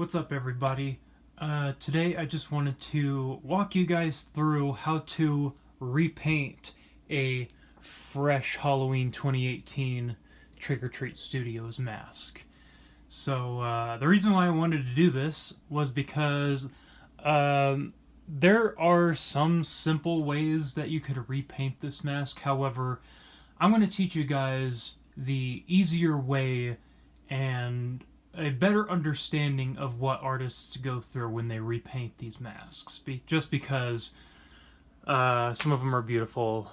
What's up, everybody? Today I just wanted to walk you guys through how to repaint a fresh Halloween 2018 Trick or Treat Studios mask. So the reason why I wanted to do this was because there are some simple ways that you could repaint this mask. However, I'm going to teach you guys the easier way and a better understanding of what artists go through when they repaint these masks. Just because some of them are beautiful,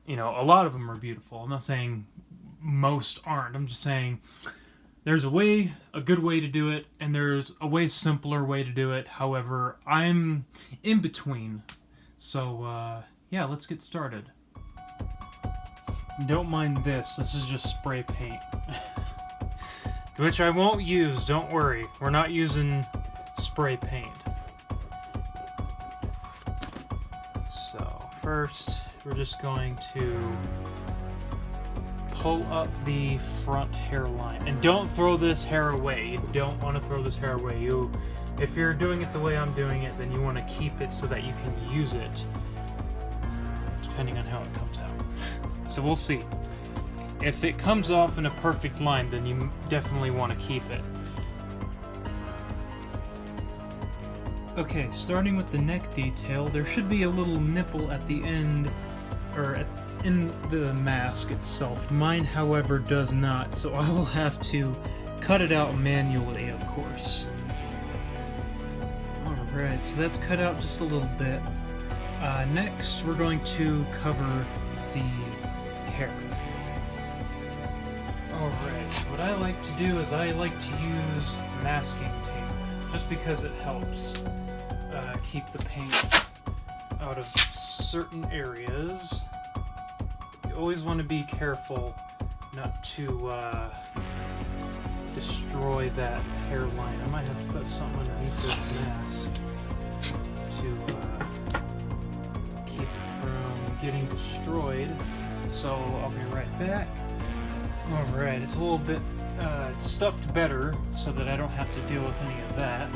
a lot of them are beautiful. I'm not saying most aren't. I'm just saying there's a good way to do it, and there's a way simpler way to do it. However, I'm in between. So, yeah, let's get started. Don't mind this. This is just spray paint. Which I won't use, don't worry. We're not using spray paint. So, first, we're just going to pull up the front hairline. And don't throw this hair away. You don't want to throw this hair away. If you're doing it the way I'm doing it, then you want to keep it so that you can use it, depending on how it comes out. So we'll see. If it comes off in a perfect line, then you definitely want to keep it. Okay, starting with the neck detail, there should be a little nipple at the end, or in the mask itself. Mine, however, does not, so I will have to cut it out manually, of course. Alright, so that's cut out just a little bit. Next, we're going to cover the hair. Alright, what I like to do is I like to use masking tape, just because it helps keep the paint out of certain areas. You always want to be careful not to destroy that hairline. I might have to put something underneath this mask to keep it from getting destroyed. So I'll be right back. Alright, it's a little bit stuffed better so that I don't have to deal with any of that.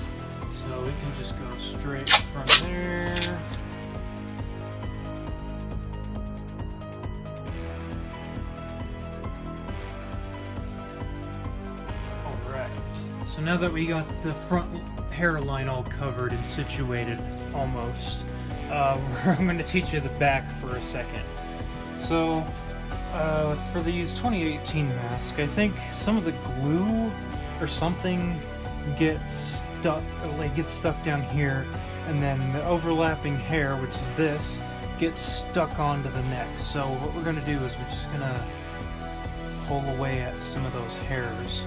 So we can just go straight from there. Alright, so now that we got the front hairline all covered and situated almost, I'm going to teach you the back for a second. So, for these 2018 masks, I think some of the glue or something gets stuck down here, and then the overlapping hair, which is this, gets stuck onto the neck. So what we're going to do is we're just going to pull away at some of those hairs.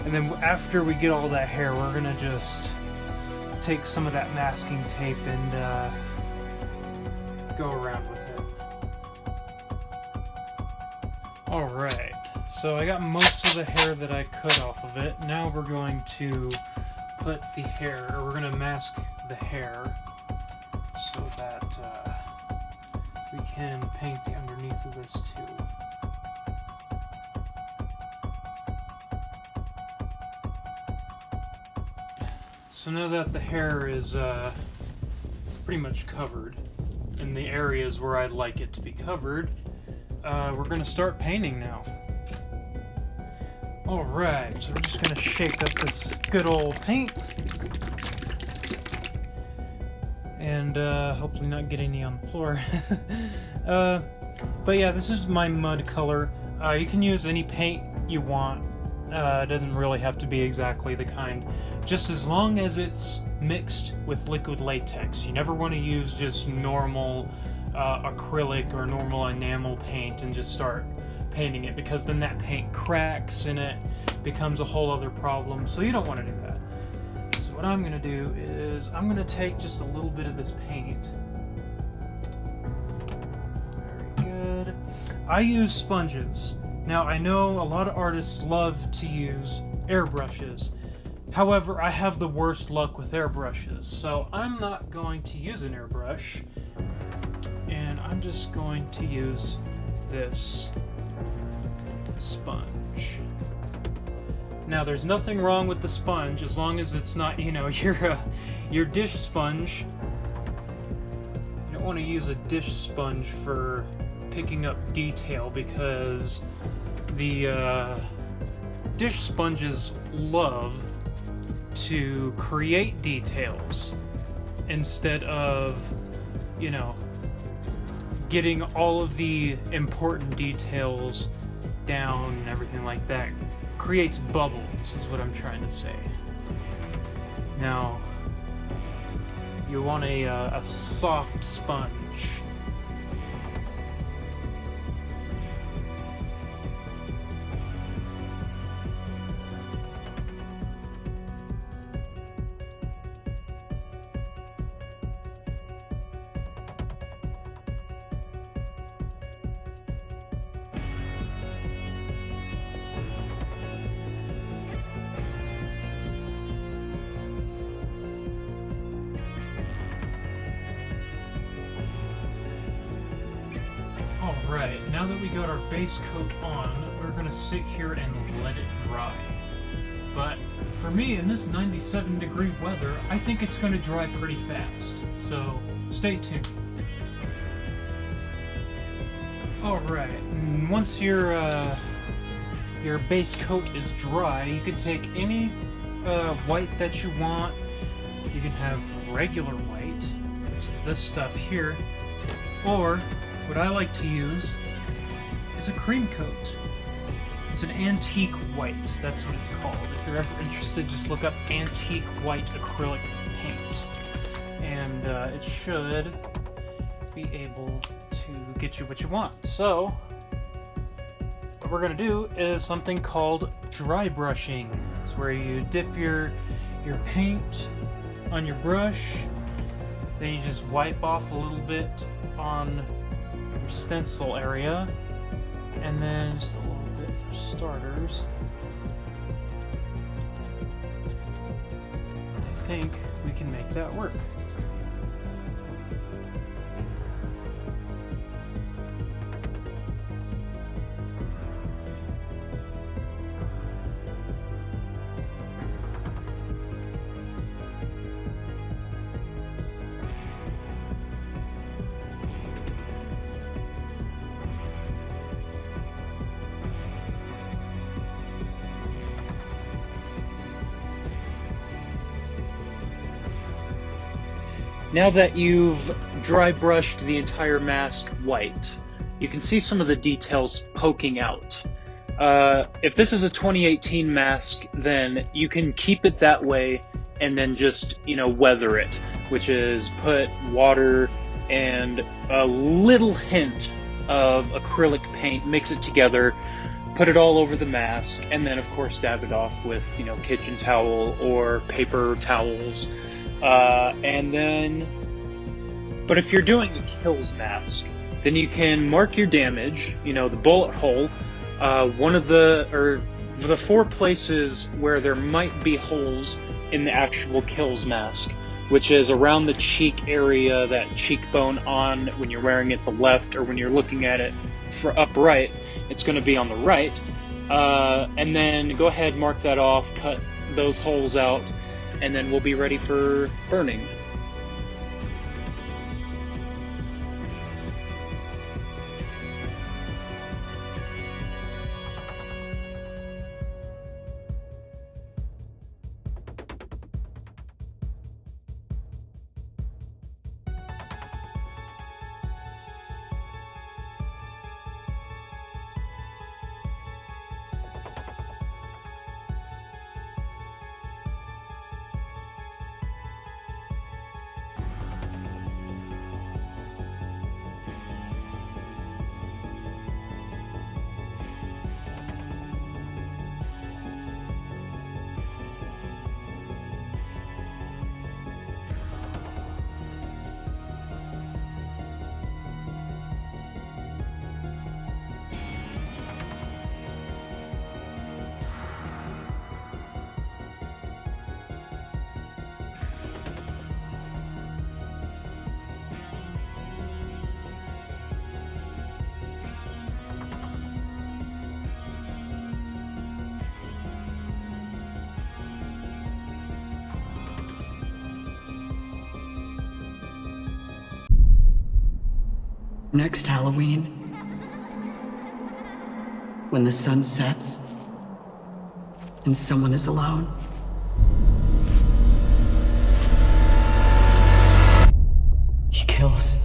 And then after we get all that hair, we're going to just take some of that masking tape and go around with it. Alright, so I got most of the hair that I cut off of it. Now we're going to put the hair, or we're going to mask the hair so that we can paint the underneath of this too. So now that the hair is pretty much covered in the areas where I'd like it to be covered, we're going to start painting now. Alright, so we're just going to shake up this good old paint. And hopefully not get any on the floor. But yeah, this is my mud color. You can use any paint you want. It doesn't really have to be exactly the kind. Just as long as it's mixed with liquid latex. You never want to use just normal acrylic or normal enamel paint and just start painting it, because then that paint cracks and it becomes a whole other problem. So you don't want to do that. So what I'm going to do is I'm going to take just a little bit of this paint. Very good. I use sponges. Now I know a lot of artists love to use airbrushes. However, I have the worst luck with airbrushes, so I'm not going to use an airbrush, and I'm just going to use this sponge. Now, there's nothing wrong with the sponge as long as it's not, you know, your dish sponge. You don't want to use a dish sponge for picking up detail because the dish sponges love to create details instead of, you know, getting all of the important details down and everything like that. Creates bubbles, is what I'm trying to say. Now, you want a soft sponge. Alright, now that we got our base coat on, we're gonna sit here and let it dry. But for me, in this 97-degree weather, I think it's gonna dry pretty fast. So, stay tuned. Alright, and once your base coat is dry, you can take any white that you want. You can have regular white, which is this stuff here, or what I like to use is a cream coat. It's an antique white, that's what it's called. If you're ever interested, just look up antique white acrylic paint. And it should be able to get you what you want. So, what we're gonna do is something called dry brushing. It's where you dip your paint on your brush, then you just wipe off a little bit on your stencil area, and then just a little bit for starters. I think we can make that work. Now that you've dry brushed the entire mask white, you can see some of the details poking out. If this is a 2018 mask, then you can keep it that way and then just, weather it, which is put water and a little hint of acrylic paint, mix it together, put it all over the mask, and then of course dab it off with, kitchen towel or paper towels. But if you're doing a kills mask, then you can mark your damage, the bullet hole, one of the 4 places where there might be holes in the actual kills mask, which is around the cheek area, that cheekbone on when you're wearing it the left, or when you're looking at it for upright, it's going to be on the right. And then go ahead, mark that off, cut those holes out, and then we'll be ready for burning. Next Halloween, when the sun sets and someone is alone, he kills.